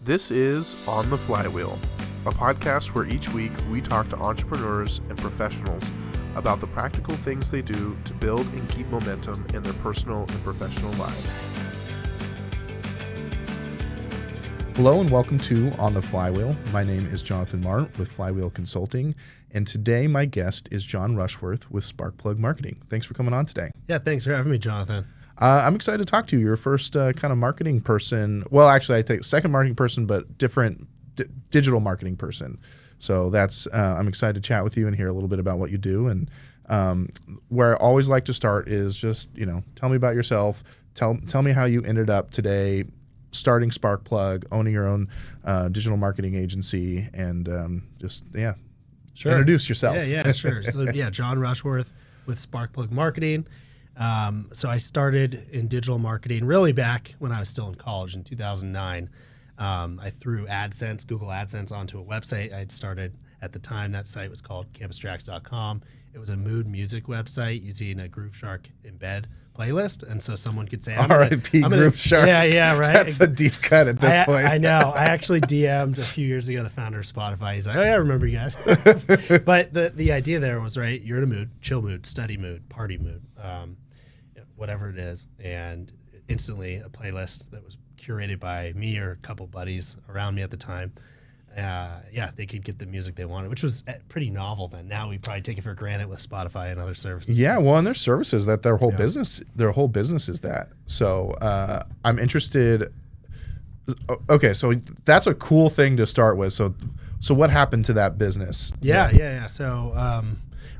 This is On the Flywheel, a podcast where each week we talk to entrepreneurs and professionals about the practical things they do to build and keep momentum in their personal and professional lives. Hello and welcome to On the Flywheel. My name is Jonathan Martin with Flywheel Consulting, and today my guest is John Rushworth with Sparkplug Marketing. Thanks for coming on today. Yeah, thanks for having me, Jonathan. I'm excited to talk to you. You're first kind of marketing person. Well, actually, I think second marketing person, but different digital marketing person. So that's I'm excited to chat with you and hear a little bit about what you do. And where I always like to start is just tell me about yourself. Tell me how you ended up today starting Sparkplug, owning your own digital marketing agency, and Sure. Introduce yourself. Yeah, sure. So John Rushworth with Sparkplug Marketing. So I started in digital marketing really back when I was still in college in 2009. I threw AdSense, Google AdSense onto a website I'd started at the time. That site was called CampusTracks.com. It was a mood music website using a Grooveshark embed playlist, and so someone could say, R.I.P. Grooveshark. Yeah, right. That's a deep cut at this point. I know. I actually DM'd a few years ago the founder of Spotify. He's like, oh yeah, I remember you guys. But the idea there was, right, you're in a mood, chill mood, study mood, party mood, whatever it is, and instantly a playlist that was curated by me or a couple buddies around me at the time. They could get the music they wanted, which was pretty novel then. Now we probably take it for granted with Spotify and other services. Yeah, well, and there's services that their whole business is that. So I'm interested. Okay, so that's a cool thing to start with. So what happened to that business? Yeah. So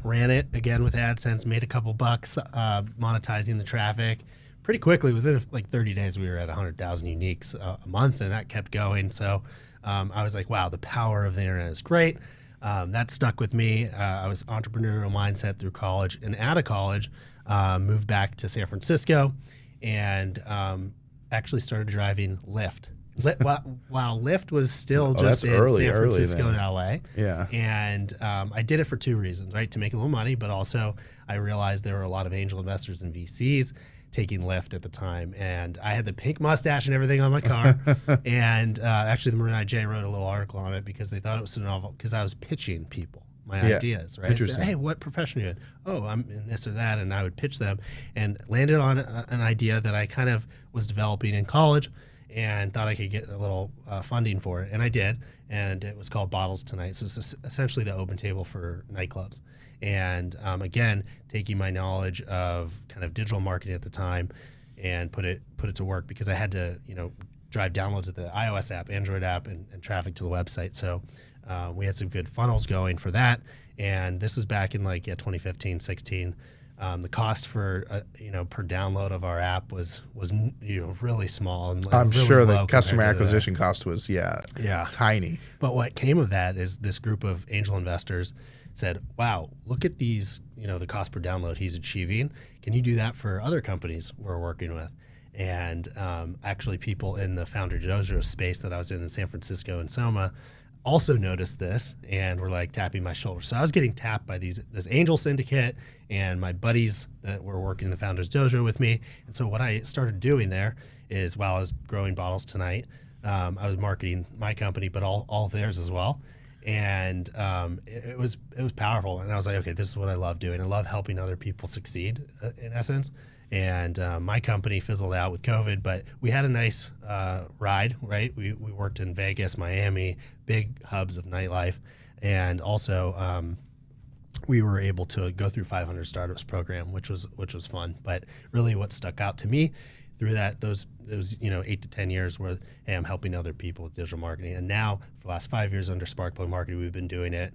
ran it again with AdSense, made a couple bucks monetizing the traffic. Pretty quickly, within like 30 days, we were at 100,000 uniques a month, and that kept going. So I was like, wow, the power of the internet is great. That stuck with me. I was entrepreneurial mindset through college, and out of college, moved back to San Francisco and actually started driving Lyft. While Lyft was still just in San Francisco and LA. Yeah. And I did it for two reasons, right? To make a little money, but also I realized there were a lot of angel investors and VCs taking Lyft at the time, and I had the pink mustache and everything on my car. And actually, the Marin IJ wrote a little article on it because they thought it was so novel because I was pitching people my ideas, right? Interesting. Hey, what profession are you in? Oh, I'm in this or that, and I would pitch them, and landed on an idea that I kind of was developing in college, and thought I could get a little funding for it, and I did. And it was called Bottles Tonight, so it's essentially the open table for nightclubs. And again, taking my knowledge of kind of digital marketing at the time and put it to work, because I had to drive downloads of the iOS app, Android app, and traffic to the website. So we had some good funnels going for that. And this was back in 2015, 16. The cost for per download of our app was really small. And I'm really sure low the customer compared to acquisition cost was tiny. But what came of that is this group of angel investors said, wow, look at these, the cost per download he's achieving. Can you do that for other companies we're working with? And actually people in the Founder Dojo space that I was in San Francisco and Soma also noticed this and were tapping my shoulder. So I was getting tapped by this angel syndicate and my buddies that were working in the Founders Dojo with me. And so what I started doing there is, while I was growing Bottles Tonight, I was marketing my company, but all of theirs as well. And it was powerful. And I was like, okay, this is what I love doing. I love helping other people succeed, in essence. And my company fizzled out with COVID, but we had a nice ride, right? We worked in Vegas, Miami, big hubs of nightlife. And also we were able to go through 500 Startups program, which was fun. But really what stuck out to me through those 8 to 10 years where, hey, I'm helping other people with digital marketing. And now for the last 5 years under Sparkplug Marketing, we've been doing it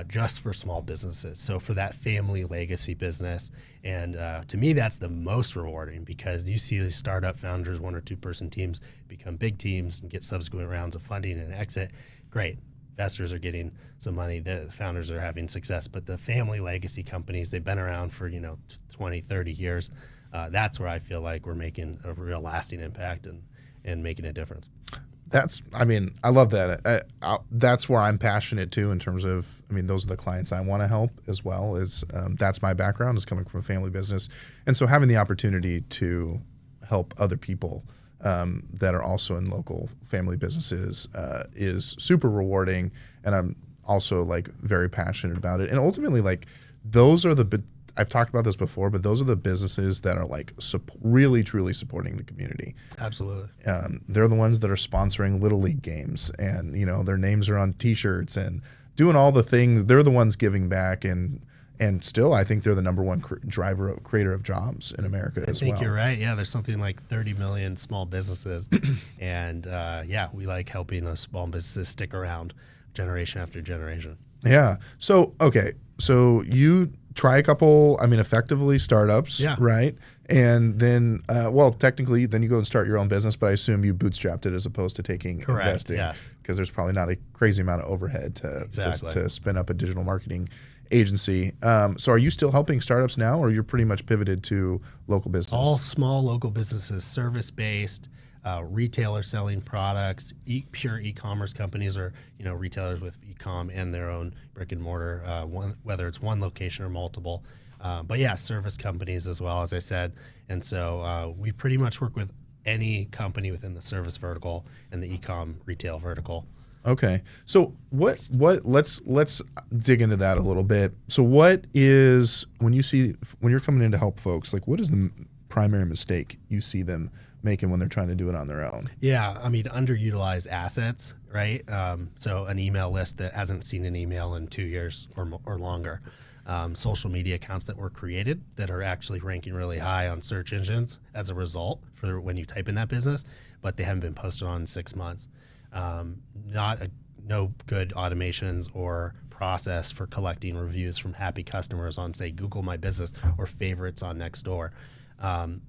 just for small businesses. So for that family legacy business. And to me, that's the most rewarding, because you see these startup founders, 1 or 2 person teams, become big teams and get subsequent rounds of funding and exit. Great. Investors are getting some money. The founders are having success. But the family legacy companies, they've been around for 20, 30 years. That's where I feel like we're making a real lasting impact and making a difference. I love that. That's where I'm passionate too, in terms of, those are the clients I want to help as well. That's my background, is coming from a family business. And so having the opportunity to help other people that are also in local family businesses is super rewarding, and I'm also like very passionate about it. And ultimately, like those are I've talked about this before, but those are the businesses that are like really truly supporting the community. Absolutely. They're the ones that are sponsoring Little League games, and their names are on T-shirts and doing all the things. They're the ones giving back, and still, I think they're the number one creator of jobs in America as well. I think you're right. Yeah, there's something like 30 million small businesses, and we like helping those small businesses stick around generation after generation. Yeah. So so you try a couple, effectively startups, right? And then, technically, then you go and start your own business, but I assume you bootstrapped it as opposed to taking investing. Yes. Because there's probably not a crazy amount of overhead to spin up a digital marketing agency. So are you still helping startups now, or you're pretty much pivoted to local business? All small local businesses, service-based, retailer selling products, pure e-commerce companies, or retailers with e-com and their own brick and mortar, whether it's one location or multiple. But yeah, service companies as well, as I said. And so we pretty much work with any company within the service vertical and the e-com retail vertical. Okay. So let's dig into that a little bit. So what is, when you're coming in to help folks, like what is the primary mistake you see them making when they're trying to do it on their own? Yeah, underutilized assets, right? So an email list that hasn't seen an email in 2 years or longer. Social media accounts that were created that are actually ranking really high on search engines as a result for when you type in that business, but they haven't been posted on in 6 months. No good automations or process for collecting reviews from happy customers on, say, Google My Business or favorites on Nextdoor.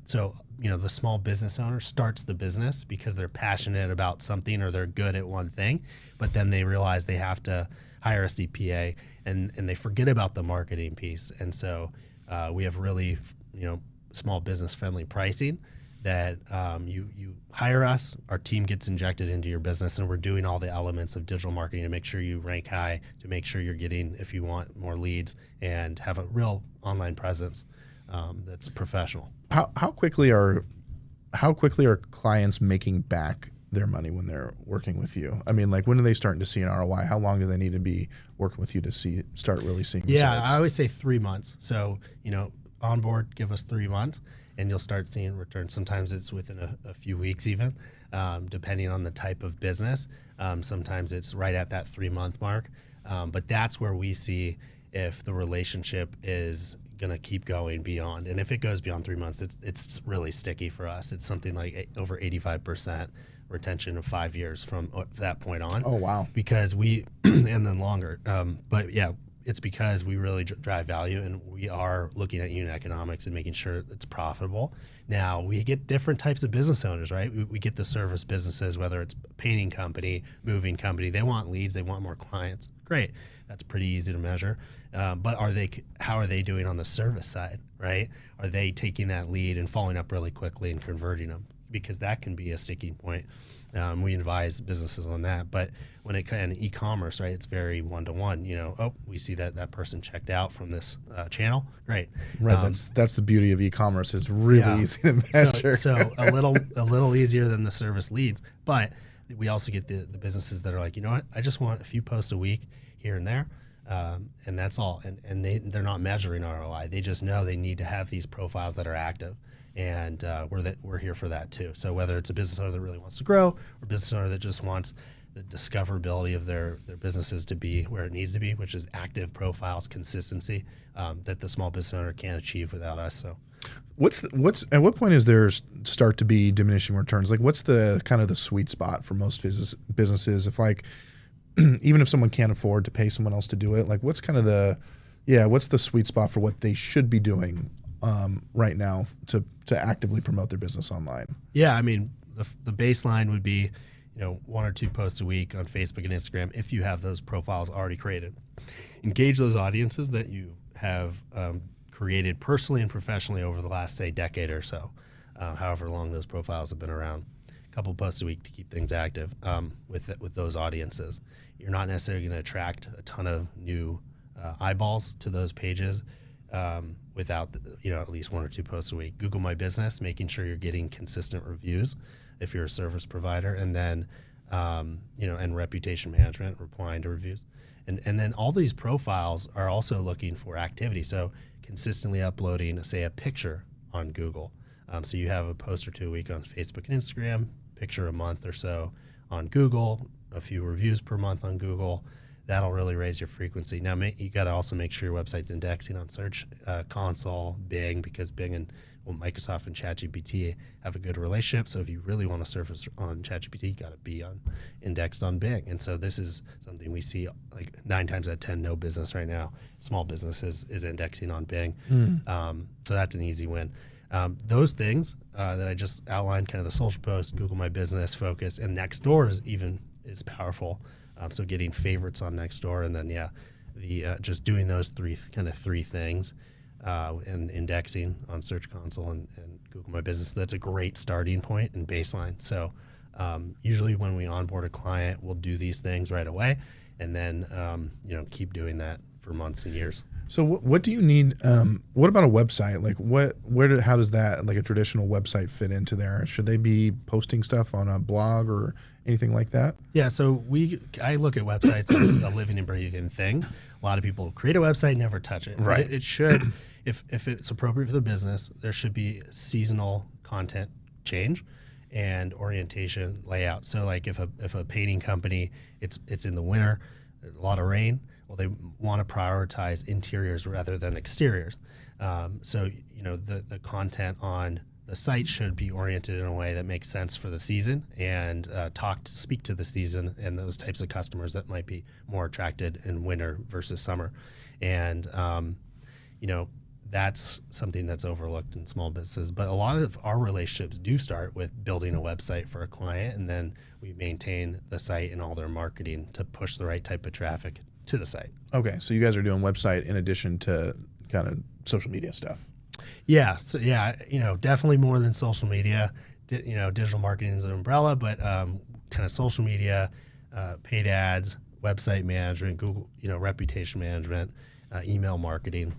So the small business owner starts the business because they're passionate about something or they're good at one thing, but then they realize they have to hire a CPA and they forget about the marketing piece. And so we have really small business friendly pricing that you hire us, our team gets injected into your business, and we're doing all the elements of digital marketing to make sure you rank high, to make sure you're getting, if you want, more leads and have a real online presence that's professional. How quickly are clients making back their money when they're working with you? Like when are they starting to see an ROI? How long do they need to be working with you to start really seeing results? Yeah, I always say 3 months. So on board, give us 3 months, and you'll start seeing returns. Sometimes it's within a few weeks even, depending on the type of business. Sometimes it's right at that 3-month mark. But that's where we see if the relationship is going to keep going beyond. And if it goes beyond 3 months, it's really sticky for us. It's something like over 85% retention of 5 years from that point on. Oh, wow. Because and then longer. But yeah, it's because we really drive value, and we are looking at unit economics and making sure it's profitable. Now, we get different types of business owners, right? We get the service businesses, whether it's a painting company, moving company. They want leads. They want more clients. Great. That's pretty easy to measure. But how are they doing on the service side, right? Are they taking that lead and following up really quickly and converting them? Because that can be a sticking point. We advise businesses on that. But when it comes to e-commerce, right, it's very one-to-one. We see that person checked out from this channel. Great. Right. That's the beauty of e-commerce. It's really easy to measure. So a little easier than the service leads. But we also get the businesses that are like, I just want a few posts a week here and there. And that's all. And they're not measuring ROI. They just know they need to have these profiles that are active. And we're here for that too. So whether it's a business owner that really wants to grow, or a business owner that just wants the discoverability of their businesses to be where it needs to be, which is active profiles, consistency, that the small business owner can't achieve without us. So what's at what point is there start to be diminishing returns? Like what's the kind of the sweet spot for most businesses? If like even if someone can't afford to pay someone else to do it, like what's the sweet spot for what they should be doing right now to actively promote their business online? Yeah, the baseline would be 1 or 2 posts a week on Facebook and Instagram if you have those profiles already created. Engage those audiences that you have created personally and professionally over the last, say, decade or so, however long those profiles have been around. A couple posts a week to keep things active with those audiences. You're not necessarily going to attract a ton of new eyeballs to those pages without at least 1 or 2 posts a week. Google My Business, making sure you're getting consistent reviews if you're a service provider, and then and reputation management, replying to reviews, and then all these profiles are also looking for activity. So consistently uploading, say, a picture on Google. So you have a post or two a week on Facebook and Instagram, picture a month or so on Google, a few reviews per month on Google. That'll really raise your frequency. Now, you got to also make sure your website's indexing on Search Console, Bing, because Bing and Microsoft and ChatGPT have a good relationship. So if you really want to surface on ChatGPT, you got to be indexed on Bing. And so this is something we see like 9 times out of 10, no business right now, small business is indexing on Bing. So that's an easy win. Those things that I just outlined, kind of the social post, Google My Business, Focus, and Nextdoor is powerful. So getting favorites on Nextdoor, and then just doing those three things, and indexing on Search Console and Google My Business. That's a great starting point and baseline. So usually when we onboard a client, we'll do these things right away, and then keep doing that for months and years. So what do you need? What about a website? Like how does that, like a traditional website, fit into there? Should they be posting stuff on a blog or anything like that? Yeah, so I look at websites as a living and breathing thing. A lot of people create a website, never touch it. Right. It should, if it's appropriate for the business, there should be seasonal content change and orientation layout. So like if a painting company, it's in the winter, a lot of rain, well, they want to prioritize interiors rather than exteriors. So the content on the site should be oriented in a way that makes sense for the season and speak to the season and those types of customers that might be more attracted in winter versus summer. And that's something that's overlooked in small businesses. But a lot of our relationships do start with building a website for a client, and then we maintain the site and all their marketing to push the right type of traffic to the site. Okay, so you guys are doing website in addition to kind of social media stuff. Yeah, so definitely more than social media. Digital marketing is an umbrella, but kind of social media, paid ads, website management, Google, reputation management, email marketing.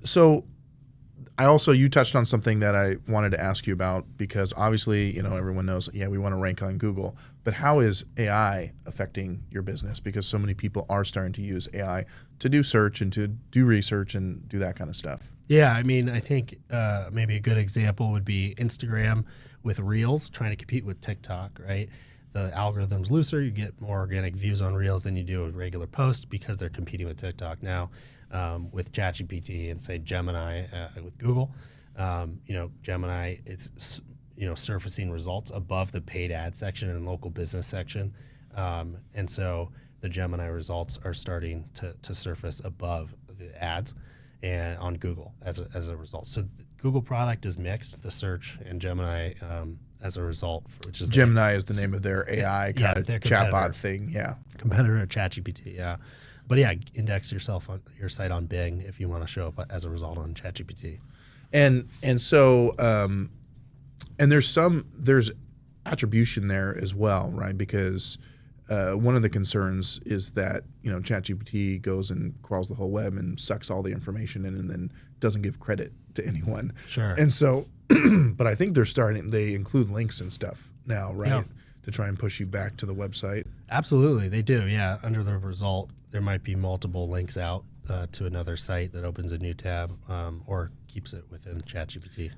So you touched on something that I wanted to ask you about, because obviously, everyone knows, we want to rank on Google, but how is AI affecting your business? Because so many people are starting to use AI to do search and to do research and do that kind of stuff. Yeah, I mean, I think maybe a good example would be Instagram with Reels trying to compete with TikTok, right? The algorithm's looser, you get more organic views on Reels than you do a regular post because they're competing with TikTok now. With ChatGPT and say Gemini with Google, Gemini, it's surfacing results above the paid ad section and local business section, and so the Gemini results are starting to surface above the ads and on Google as a result. So the Google product is mixed, the search, and Gemini as a result. Which is Gemini is the name of their AI kind of chatbot thing. Yeah, competitor to ChatGPT. Yeah. But index yourself on your site on Bing if you want to show up as a result on ChatGPT. And so there's attribution there as well, right? Because one of the concerns is that ChatGPT goes and crawls the whole web and sucks all the information in and then doesn't give credit to anyone. Sure. And so, but I think they include links and stuff now, right? Yeah. To try and push you back to the website. Absolutely, they do. Yeah, under the result, there might be multiple links out to another site that opens a new tab or keeps it within ChatGPT.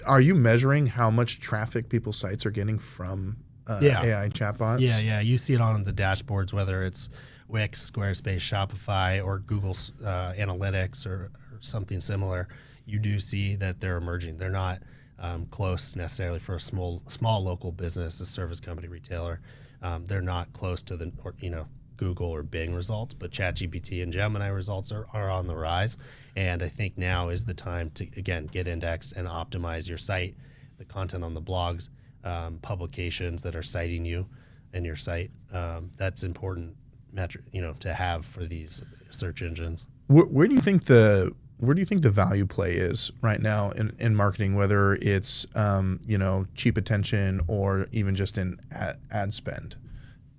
Are you measuring how much traffic people's sites are getting from AI chatbots? Yeah. You see it on the dashboards, whether it's Wix, Squarespace, Shopify, or Google's Analytics or something similar. You do see that they're emerging. They're not close necessarily for a small local business, a service company, retailer. They're not close to the Google or Bing results, but ChatGPT and Gemini results are on the rise. And I think now is the time to, again, get indexed and optimize your site, the content on the blogs, publications that are citing you and your site. That's important metric, to have for these search engines. Where do you think the value play is right now in marketing, whether it's cheap attention or even just in ad spend?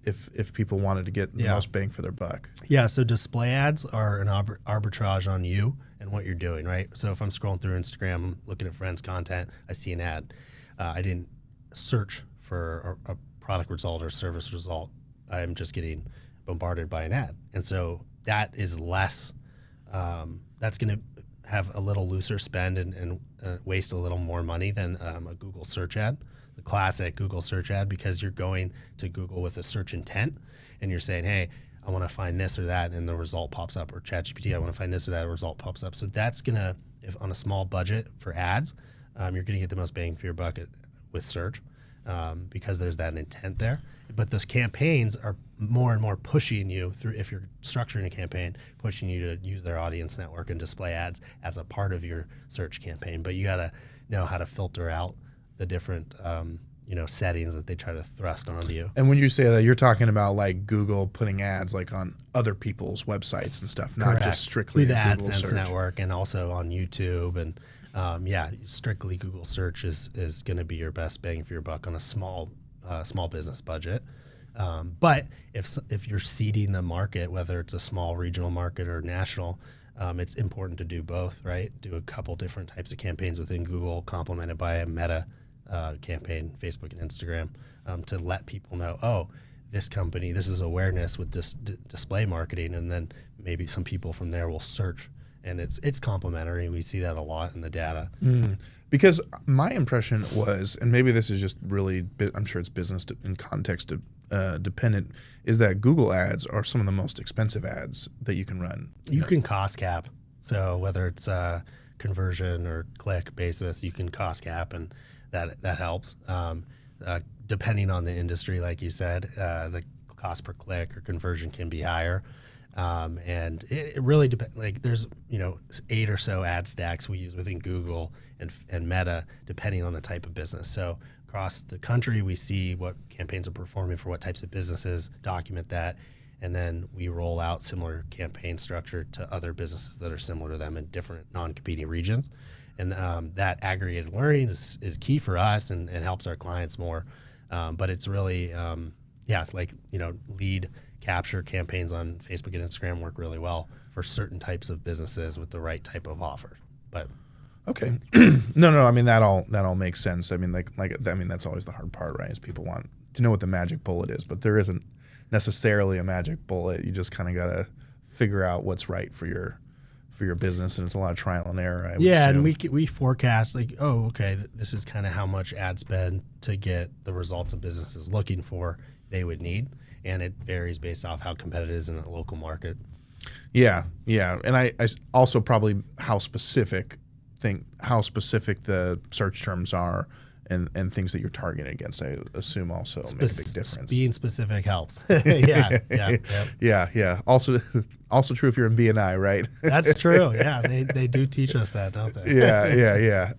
If people wanted to get the most bang for their buck. Yeah, so display ads are an arbitrage on you and what you're doing, right? So if I'm scrolling through Instagram, looking at friends' content, I see an ad. I didn't search for a product result or service result. I'm just getting bombarded by an ad. And so that is less, that's going to have a little looser spend and waste a little more money than a Google search ad, the classic Google search ad, because you're going to Google with a search intent and you're saying, hey, I want to find this or that, and the result pops up, or ChatGPT, I want to find this or that, result pops up. So that's going to, if on a small budget for ads, you're going to get the most bang for your buck with search because there's that intent there. But those campaigns are more and more pushing you through, if you're structuring a campaign, pushing you to use their audience network and display ads as a part of your search campaign. But you got to know how to filter out the different settings that they try to thrust onto you. And when you say that, you're talking about like Google putting ads like on other people's websites and stuff, not Correct. Just strictly through the Google AdSense search. network, and also on YouTube. And strictly Google search is going to be your best bang for your buck on a small business budget. But if you're seeding the market, whether it's a small regional market or national, it's important to do both, right? Do a couple different types of campaigns within Google, complemented by a meta campaign, Facebook and Instagram, to let people know, oh, this company, this is awareness with display marketing, and then maybe some people from there will search, and it's complementary. We see that a lot in the data. Because my impression was, and maybe this is just really, I'm sure it's business and context dependent, is that Google ads are some of the most expensive ads that you can run. You can cost cap. So whether it's conversion or click basis, you can cost cap, and that helps. Depending on the industry, like you said, the cost per click or conversion can be higher. And it really depends. Like there's 8 or so ad stacks we use within Google and Meta, depending on the type of business. So across the country, we see what campaigns are performing for what types of businesses, document that, and then we roll out similar campaign structure to other businesses that are similar to them in different non-competing regions. And that aggregated learning is key for us and helps our clients more. But it's really, lead capture campaigns on Facebook and Instagram work really well for certain types of businesses with the right type of offer. But okay, no, I mean that all makes sense. I mean, that's always the hard part, right? Is people want to know what the magic bullet is, but there isn't necessarily a magic bullet. You just kind of got to figure out what's right for your business, and it's a lot of trial and error. I would assume. And we forecast like, oh, okay, this is kind of how much ad spend to get the results a business is looking for they would need, and it varies based off how competitive it is in a local market. Yeah, and I also probably how specific the search terms are and things that you're targeting against, I assume also make a big difference. Being specific helps. Yeah. Also true if you're in B&I, right? That's true. Yeah, they do teach us that, don't they? Yeah.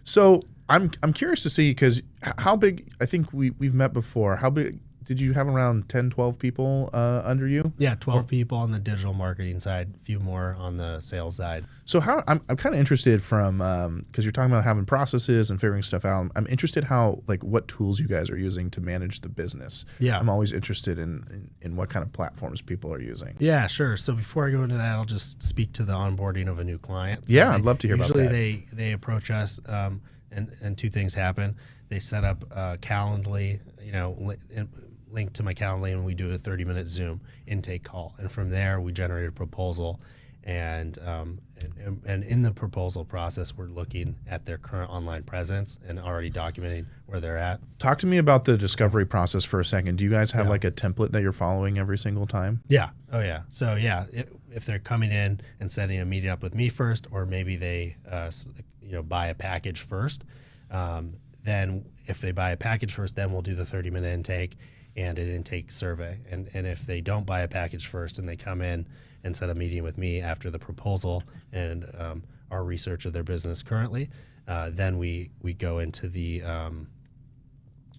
So I'm curious to see, because how big, I think we've met before, how big did you have? Around 10, 12 people under you? Yeah, 12 people on the digital marketing side, a few more on the sales side. So I'm kind of interested from, because you're talking about having processes and figuring stuff out. I'm interested how, like, what tools you guys are using to manage the business. Yeah. I'm always interested in what kind of platforms people are using. Yeah, sure. So before I go into that, I'll just speak to the onboarding of a new client. So I'd love to hear about that. Usually they approach us, and two things happen. They set up Calendly, link to my Calendly, and we do a 30-minute Zoom intake call. And from there, we generate a proposal. And in the proposal process, we're looking at their current online presence and already documenting where they're at. Talk to me about the discovery process for a second. Do you guys have like a template that you're following every single time? Yeah. Oh, yeah. So, if they're coming in and setting a meeting up with me first, or maybe they buy a package first, then if they buy a package first, then we'll do the 30-minute intake and an intake survey. And if they don't buy a package first and they come in and set a meeting with me after the proposal and our research of their business currently, then we go into the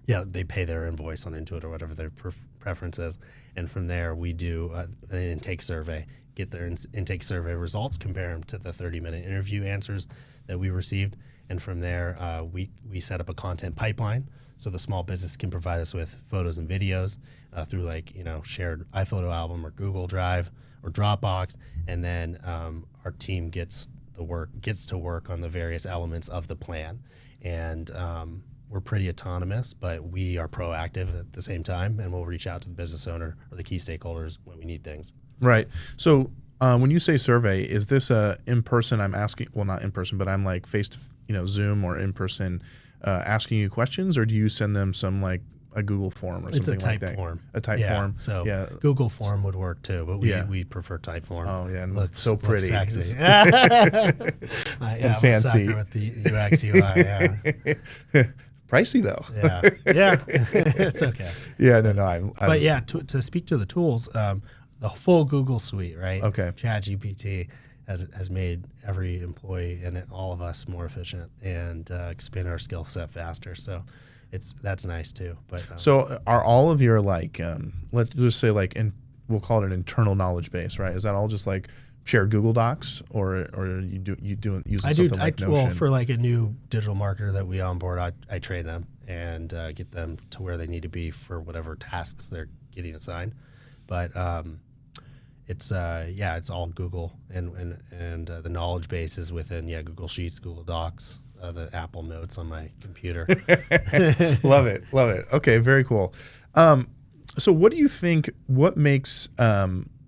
they pay their invoice on Intuit or whatever their preference is, and from there we do an intake survey, get their intake survey results, compare them to the 30-minute interview answers that we received, and from there we set up a content pipeline. So the small business can provide us with photos and videos through shared iPhoto album or Google Drive or Dropbox, and then our team gets to work on the various elements of the plan. and we're pretty autonomous, but we are proactive at the same time, and we'll reach out to the business owner or the key stakeholders when we need things. Right. So when you say survey, is this in person? I'm asking, well, not in person, but I'm like face to, Zoom or in person, asking you questions, or do you send them some like a Google form or something like that? It's a type form. A type form. So Google form would work too, but we prefer type form. Oh yeah, and looks so pretty, sexy. And fancy with the UX UI. Yeah. Pricey though. Yeah, it's okay. Yeah, no. But yeah, to speak to the tools, the full Google suite, right? Okay. ChatGPT has made every employee and all of us more efficient and expand our skill set faster. So that's nice too. But so are all of your like let's just say like we'll call it an internal knowledge base, right? Is that all just like shared Google Docs, or you using something like Notion? Well, for like a new digital marketer that we onboard, I train them and get them to where they need to be for whatever tasks they're getting assigned. But it's all Google and the knowledge base is within Google Sheets, Google Docs, the Apple Notes on my computer. Love it. Okay, very cool. So what do you think? What makes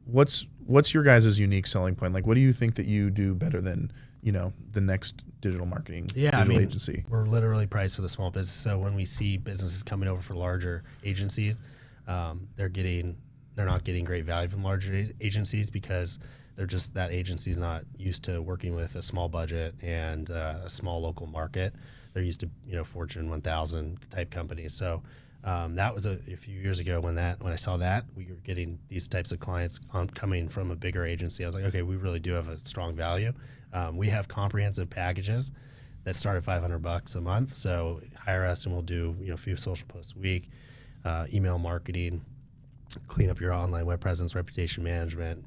what's your guys' unique selling point? Like, what do you think that you do better than the next digital marketing agency? We're literally priced for the small business. So when we see businesses coming over for larger agencies, they're not getting great value from larger agencies because that agency is not used to working with a small budget and a small local market. They're used to Fortune 1000 type companies. So that was a few years ago when I saw that we were getting these types of clients coming from a bigger agency. I was like, okay, we really do have a strong value. We have comprehensive packages that start at $500 a month. So hire us and we'll do a few social posts a week, email marketing, clean up your online web presence, reputation management,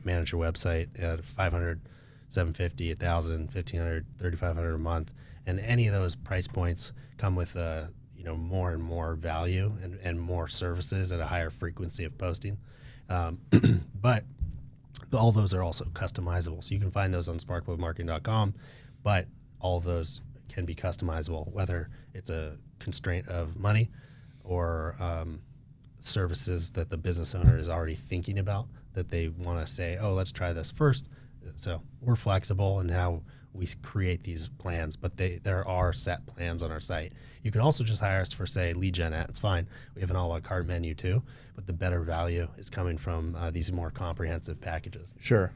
manage your website at $500, $750, $1,000, $1,500, $3,500 a month. And any of those price points come with more and more value and more services at a higher frequency of posting. But all those are also customizable. So you can find those on sparkwebmarketing.com, but all of those can be customizable, whether it's a constraint of money or services that the business owner is already thinking about that they want to say, oh, let's try this first. So we're flexible in how we create these plans, but there are set plans on our site. You can also just hire us for, say, lead gen ads. It's fine. We have an a la carte menu too, but the better value is coming from these more comprehensive packages. Sure.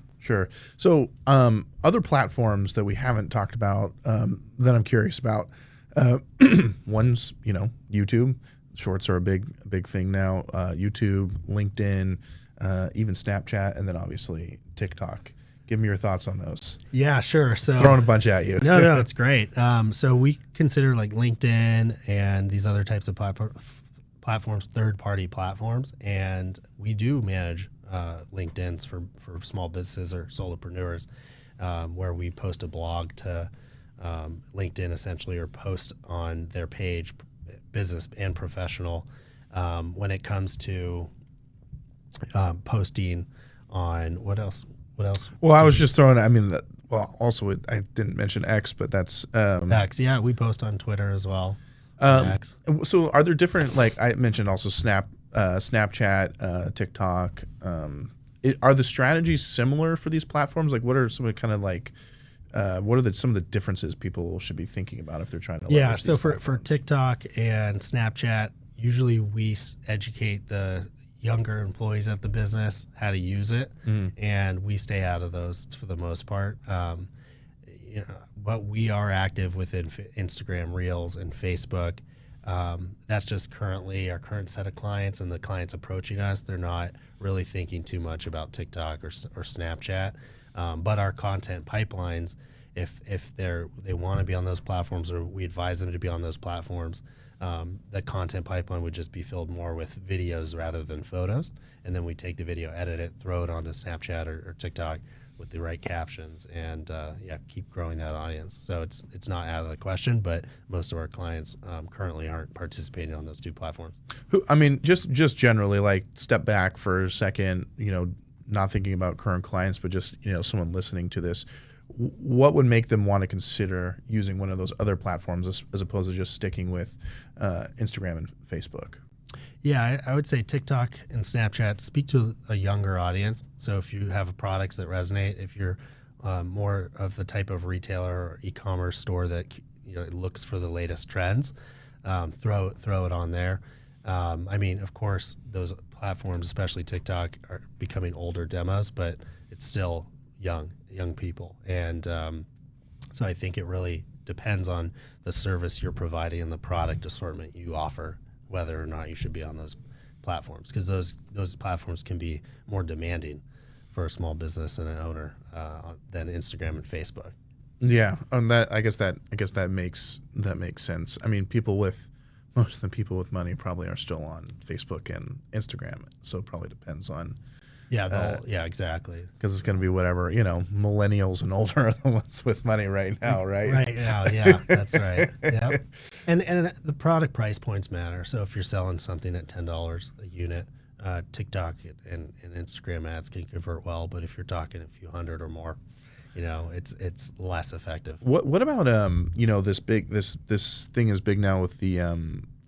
So other platforms that we haven't talked about that I'm curious about, one's, YouTube. Shorts are a big thing now. YouTube, LinkedIn, even Snapchat, and then obviously TikTok. Give me your thoughts on those. Yeah, sure. So throwing a bunch at you. No, it's great. So we consider like LinkedIn and these other types of platforms, third-party platforms, and we do manage LinkedIn's for small businesses or solopreneurs, where we post a blog to LinkedIn essentially, or post on their page, business and professional. When it comes to posting on what else? Well, I was just throwing. Also I didn't mention X, but that's X. Yeah, we post on Twitter as well. X. So are there different? Like I mentioned, also Snapchat, TikTok. Are the strategies similar for these platforms? Like, what are some of the kind of like? What are some of the differences people should be thinking about if they're trying to? Yeah. So for TikTok and Snapchat, usually we educate the younger employees at the business how to use it, and we stay out of those for the most part. But we are active within Instagram Reels and Facebook. That's just currently our current set of clients, and the clients approaching us, they're not really thinking too much about TikTok or Snapchat. But our content pipelines, if they want to be on those platforms, or we advise them to be on those platforms, the content pipeline would just be filled more with videos rather than photos. And then we take the video, edit it, throw it onto Snapchat or TikTok with the right captions, and keep growing that audience. So it's not out of the question, but most of our clients currently aren't participating on those two platforms. Just generally, like, step back for a second, not thinking about current clients, but just, someone listening to this. what would make them want to consider using one of those other platforms as opposed to just sticking with Instagram and Facebook? Yeah, I would say TikTok and Snapchat speak to a younger audience. So if you have products that resonate, if you're more of the type of retailer or e-commerce store that looks for the latest trends, throw it on there. I mean, of course, those platforms, especially TikTok, are becoming older demos, but it's still young people. And so I think it really depends on the service you're providing and the product assortment you offer, whether or not you should be on those platforms, because those platforms can be more demanding for a small business and an owner than Instagram and Facebook. Yeah, and I guess that makes sense. I mean, most of the people with money probably are still on Facebook and Instagram, so it probably depends on. Yeah, exactly. Because it's going to be whatever, millennials and older are the ones with money right now, right? Right now, yeah, that's right. Yeah, and the product price points matter. So if you're selling something at $10 a unit, TikTok and Instagram ads can convert well. But if you're talking a few hundred or more, it's less effective. What about this thing is big now with the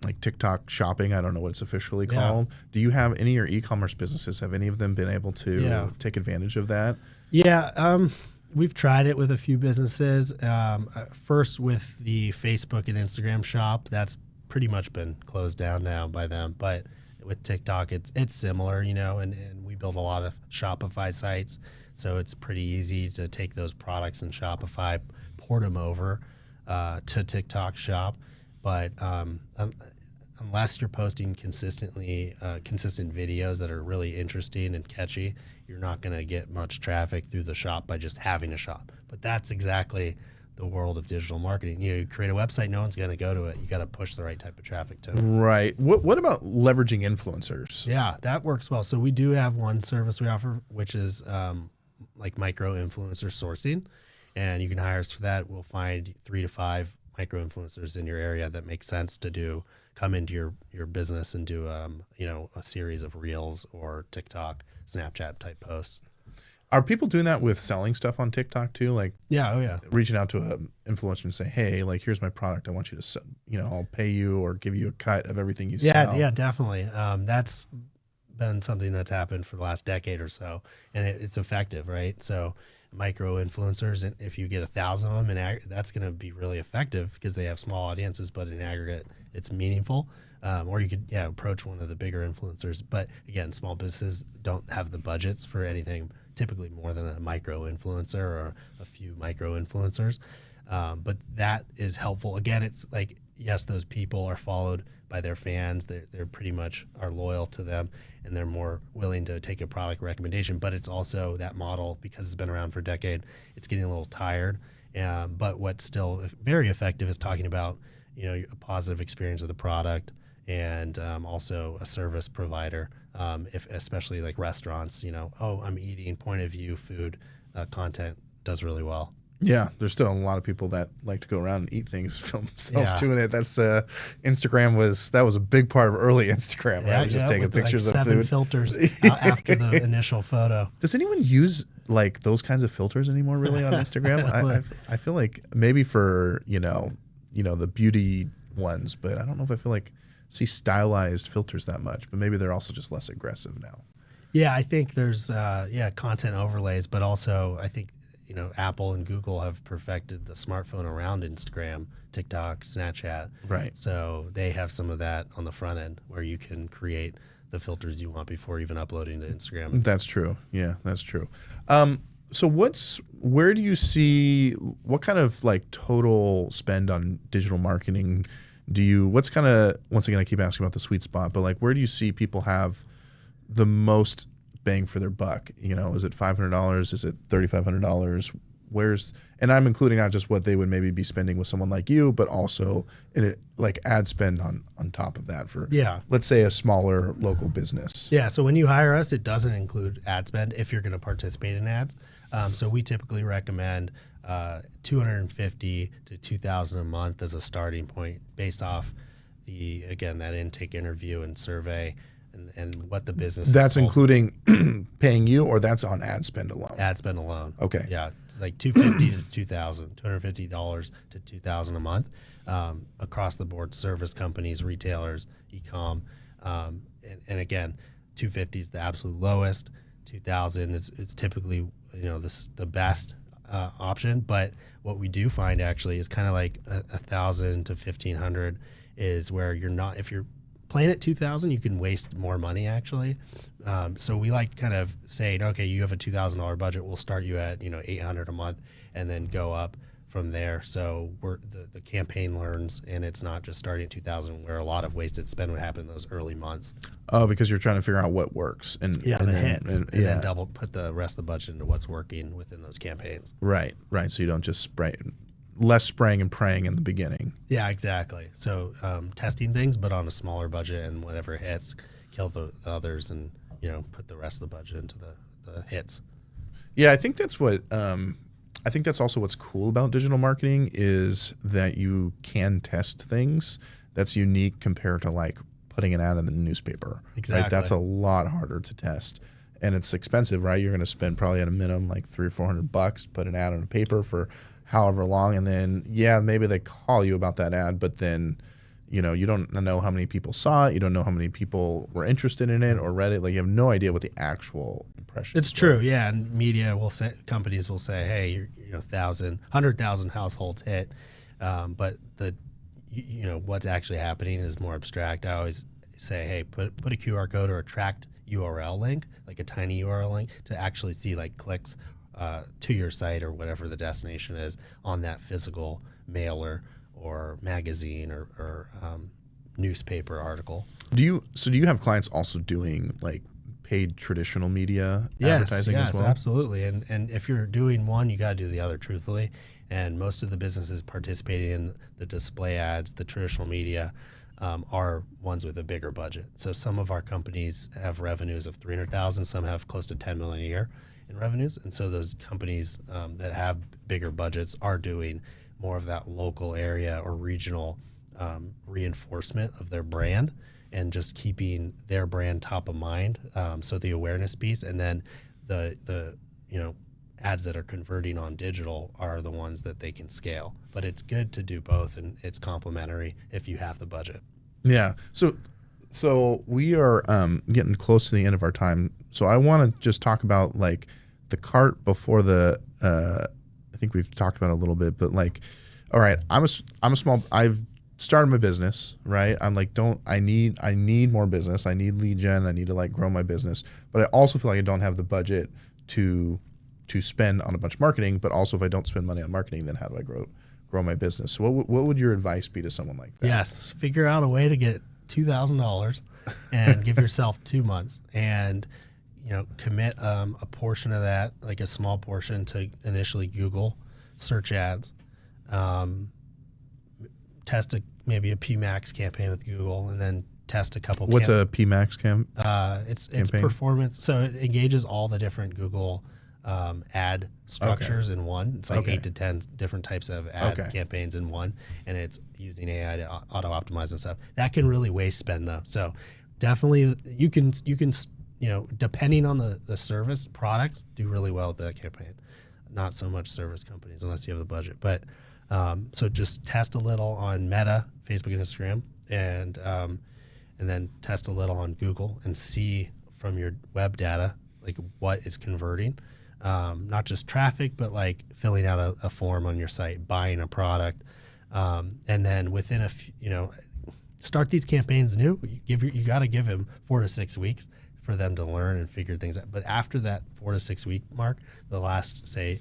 like TikTok shopping? I don't know what it's officially called. Yeah. Do you have any of your e-commerce businesses? Have any of them been able to take advantage of that? Yeah, we've tried it with a few businesses. First with the Facebook and Instagram shop, that's pretty much been closed down now by them. But with TikTok, it's similar, and we build a lot of Shopify sites. So it's pretty easy to take those products in Shopify, port them over to TikTok shop. But unless you're posting consistent videos that are really interesting and catchy, you're not going to get much traffic through the shop by just having a shop. But that's exactly the world of digital marketing. You create a website, no one's going to go to it. You got to push the right type of traffic to it. Right. What about leveraging influencers? Yeah, that works well. So we do have one service we offer, which is like micro influencer sourcing, and you can hire us for that. We'll find 3 to 5 micro influencers in your area that makes sense to come into your business and do a series of reels or TikTok, Snapchat type posts. Are people doing that with selling stuff on TikTok too? Like, reaching out to an influencer and say, hey, like, here's my product. I want you to sell, I'll pay you or give you a cut of everything you sell. Yeah, definitely. That's been something that's happened for the last decade or so, and it's effective, right? So micro influencers, and if you get 1,000 of them, that's going to be really effective because they have small audiences, but in aggregate, it's meaningful. Or you could approach one of the bigger influencers. But again, small businesses don't have the budgets for anything typically more than a micro influencer or a few micro influencers. But that is helpful. Again, it's like, yes, those people are followed by their fans. They're pretty much are loyal to them, and they're more willing to take a product recommendation. But it's also that model, because it's been around for a decade, it's getting a little tired. But what's still very effective is talking about a positive experience of the product, and also a service provider, if especially like restaurants. I'm eating point of view food content does really well. Yeah, there's still a lot of people that like to go around and eat things, film themselves doing it. That's Instagram was a big part of early Instagram, right? Just taking pictures of food. 7 filters after the initial photo. Does anyone use like those kinds of filters anymore really on Instagram? I feel like maybe for the beauty ones, but I don't know if I feel like see stylized filters that much. But maybe they're also just less aggressive now. Yeah, I think there's content overlays, but also I think Apple and Google have perfected the smartphone around Instagram, TikTok, Snapchat. Right. So they have some of that on the front end where you can create the filters you want before even uploading to Instagram. That's true. Yeah, that's true. So where do you see, what kind of like total spend on digital marketing what's kind of, once again, I keep asking about the sweet spot, but like, where do you see people have the most bang for their buck? Is it $500? Is it $3,500? And I'm including not just what they would maybe be spending with someone like you, but also like ad spend on top of that for, let's say, a smaller local business. Yeah. So when you hire us, it doesn't include ad spend if you're going to participate in ads. So we typically recommend $250 to $2,000 a month as a starting point based off that intake interview and survey and what the business That's is including paying you, or that's on ad spend alone? ad spend alone. Okay. Yeah, it's like $250 to $2,000, $250 to $2,000 a month, across the board, service companies, retailers, e-com, and again, $250 is the absolute lowest. $2,000 is typically the best option. But what we do find actually is kind of like $1,000 to $1,500 is where you're not, if you're playing at $2,000, you can waste more money actually. So we like kind of saying, okay, you have a $2,000 budget, we'll start you at $800 a month, and then go up from there. So the campaign learns, and it's not just starting at 2,000 where a lot of wasted spend would happen in those early months. Oh, because you're trying to figure out what works and the hits, and yeah. then put the rest of the budget into what's working within those campaigns. Right. So you don't just less spraying and praying in the beginning. Yeah, exactly. So testing things, but on a smaller budget, and whatever hits, kill the others, and put the rest of the budget into the hits. Yeah, I think that's what. I think that's also what's cool about digital marketing is that you can test things. That's unique compared to like putting an ad in the newspaper. Exactly. Right? That's a lot harder to test, and it's expensive, right? You're going to spend probably at a minimum like $300 or $400, put an ad on a paper for however long, and then maybe they call you about that ad, but then you don't know how many people saw it, you don't know how many people were interested in it or read it. Like, you have no idea what the actual impression It's true, yeah. And media will say, companies will say, hey, 100,000 households hit, but what's actually happening is more abstract. I always say, hey, put a QR code or a tracked URL link, like a tiny URL link, to actually see like clicks to your site or whatever the destination is on that physical mailer or magazine or newspaper article. Do you have clients also doing like paid traditional media advertising as well? Yes, absolutely. And if you're doing one, you got to do the other truthfully. And most of the businesses participating in the display ads, the traditional media, are ones with a bigger budget. So some of our companies have revenues of $300,000, some have close to $10 million a year in revenues. And so those companies that have bigger budgets are doing more of that local area or regional reinforcement of their brand, and just keeping their brand top of mind. So the awareness piece, and then the ads that are converting on digital are the ones that they can scale. But it's good to do both, and it's complementary if you have the budget. Yeah. So we are getting close to the end of our time. So I want to just talk about like the cart before the. I think we've talked about it a little bit, but like, all right, I'm a small. I've started my business, right? I'm like, I need more business. I need lead gen. I need to like grow my business, but I also feel like I don't have the budget to spend on a bunch of marketing. But also, if I don't spend money on marketing, then how do I grow my business? So what would your advice be to someone like that? Yes, figure out a way to get $2,000 and give yourself 2 months, and commit a portion of that, like a small portion, to initially Google search ads. Test maybe a PMAX campaign with Google, and then test a couple. What's a PMAX It's performance. So it engages all the different Google ad structures in one. It's like 8 to 10 different types of ad campaigns in one, and it's using AI to auto optimize and stuff. That can really waste spend though. So definitely you can depending on the service product, do really well with that campaign. Not so much service companies unless you have the budget, but. So just test a little on Meta, Facebook and Instagram, and then test a little on Google, and see from your web data like what is converting, not just traffic, but like filling out a form on your site, buying a product, and then within start these campaigns new. You got to give them 4 to 6 weeks for them to learn and figure things out. But after that 4 to 6 week mark, the last 2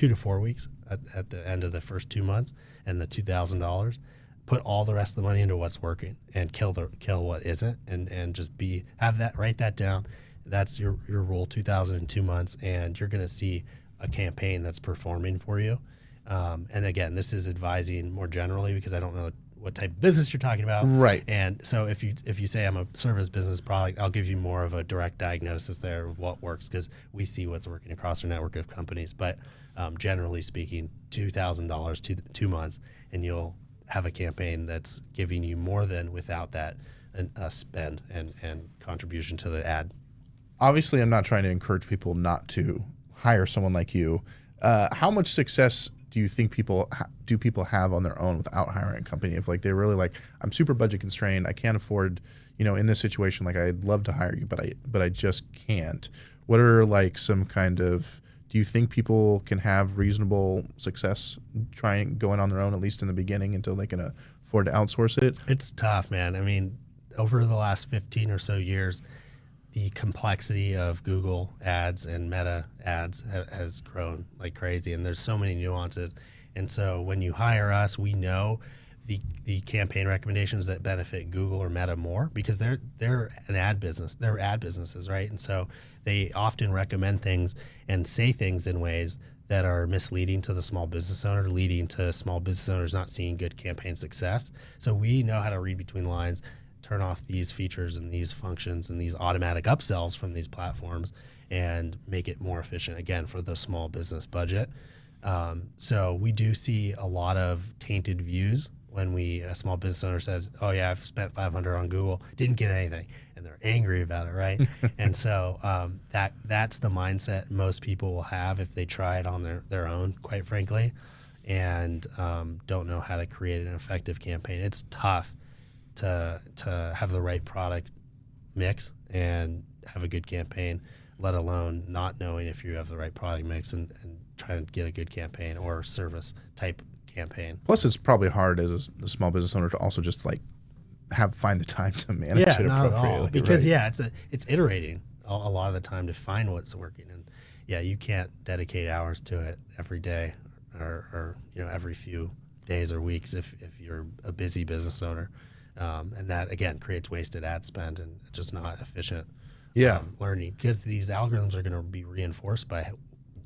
to 4 weeks at the end of the first 2 months, and the $2,000, put all the rest of the money into what's working, and kill what isn't, and just write that down. That's your rule: 2,000 in 2 months, and you're going to see a campaign that's performing for you. And again, this is advising more generally because I don't know what type of business you're talking about. Right. And so if you say I'm a service business product, I'll give you more of a direct diagnosis there of what works, because we see what's working across our network of companies. But generally speaking, $2,000 2 months, and you'll have a campaign that's giving you more than without that spend and contribution to the ad. Obviously, I'm not trying to encourage people not to hire someone like you. How much success do you think people have on their own without hiring a company? If like they're really like, I'm super budget constrained, I can't afford, in this situation, like I'd love to hire you, but I just can't. What are like some kind of, do you think people can have reasonable success trying going on their own, at least in the beginning, until they can afford to outsource it? It's tough, man. I mean, over the last 15 or so years, the complexity of Google ads and Meta ads has grown like crazy, and there's so many nuances. And so when you hire us, we know the campaign recommendations that benefit Google or Meta more, because they're an ad business. They're ad businesses, right? And so they often recommend things and say things in ways that are misleading to the small business owner, leading to small business owners not seeing good campaign success. So we know how to read between the lines, turn off these features and these functions and these automatic upsells from these platforms and make it more efficient, again, for the small business budget. So we do see a lot of tainted views when a small business owner says, oh yeah, I've spent $500 on Google, didn't get anything, and they're angry about it, right? And so that's the mindset most people will have if they try it on their own, quite frankly, and don't know how to create an effective campaign. It's tough to have the right product mix and have a good campaign, let alone not knowing if you have the right product mix and trying to get a good campaign or service type campaign. Plus, it's probably hard as a small business owner to also just like find the time to manage it appropriately. Not at all. Because right? it's iterating a lot of the time to find what's working, and you can't dedicate hours to it every day or every few days or weeks if you're a busy business owner. And that, again, creates wasted ad spend and just not efficient learning, because these algorithms are going to be reinforced by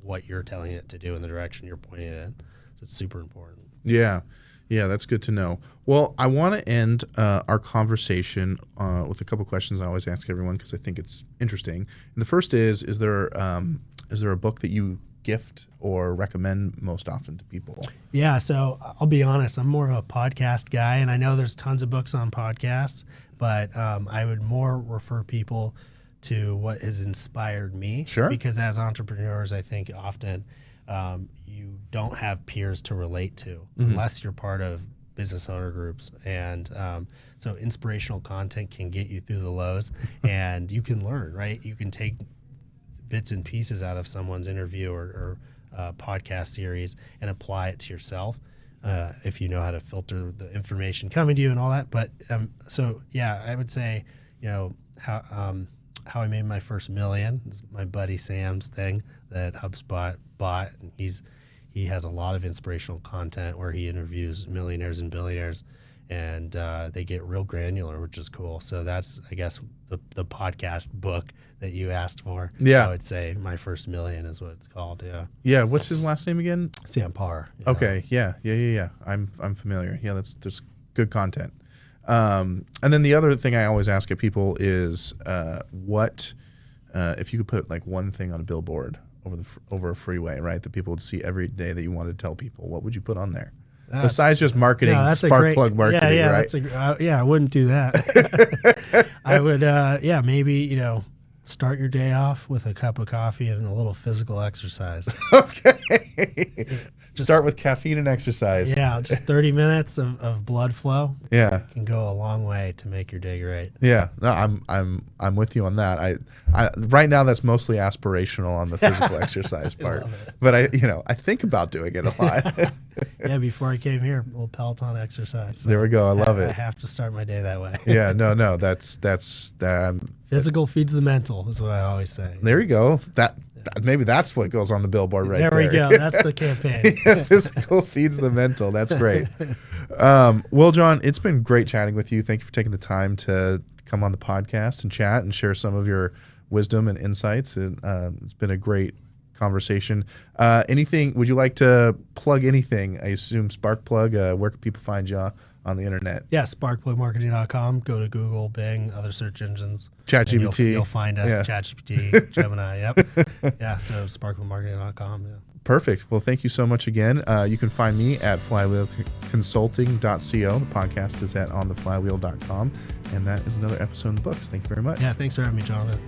what you're telling it to do and the direction you're pointing it in. So it's super important. Yeah, that's good to know. Well, I want to end our conversation with a couple questions I always ask everyone because I think it's interesting. And the first is there a book that you gift or recommend most often to people? Yeah, so I'll be honest, I'm more of a podcast guy, and I know there's tons of books on podcasts, but I would more refer people to what has inspired me. Sure. Because as entrepreneurs, I think often you don't have peers to relate to unless you're part of business owner groups. And so inspirational content can get you through the lows and you can learn, right? You can take bits and pieces out of someone's interview or podcast series and apply it to yourself if you know how to filter the information coming to you and all that. But I would say, how I made my first million is my buddy Sam's thing that HubSpot bought, and he has a lot of inspirational content where he interviews millionaires and billionaires, and they get real granular, which is cool. So that's, I guess, the podcast book that you asked for. Yeah, I would say My First Million is what it's called. Yeah. What's his last name again? Sam Parr. Okay. Yeah. I'm familiar. Yeah, that's good content. And then the other thing I always ask of people is, what if you could put like one thing on a billboard over a freeway, right, that people would see every day that you wanted to tell people, what would you put on there? Besides just marketing, spark plug marketing, right? I wouldn't do that. I would, maybe, start your day off with a cup of coffee and a little physical exercise. Okay. Start with caffeine and exercise. Yeah, just 30 minutes of blood flow. Yeah, can go a long way to make your day great. Yeah, no, I'm with you on that. I right now that's mostly aspirational on the physical exercise part, but I think about doing it a lot. Yeah, before I came here, a little Peloton exercise. So there we go. I love it. I have to start my day that way. Yeah, no, that's physical feeds the mental is what I always say. There you go. Maybe that's what goes on the billboard right there. There we go. That's the campaign. Physical feeds the mental. That's great. Well, John, it's been great chatting with you. Thank you for taking the time to come on the podcast and chat and share some of your wisdom and insights. It's been a great conversation. Anything, would you like to plug anything? I assume Sparkplug. Where can people find you on the internet? Yeah, sparkplugmarketing.com. Go to Google, Bing, other search engines. ChatGPT. You'll find us. Yeah. ChatGPT, Gemini. Yep. Yeah. So sparkplugmarketing.com. Yeah. Perfect. Well, thank you so much again. You can find me at flywheelconsulting.co. The podcast is at ontheflywheel.com. And that is another episode in the books. Thank you very much. Yeah, thanks for having me, Jonathan.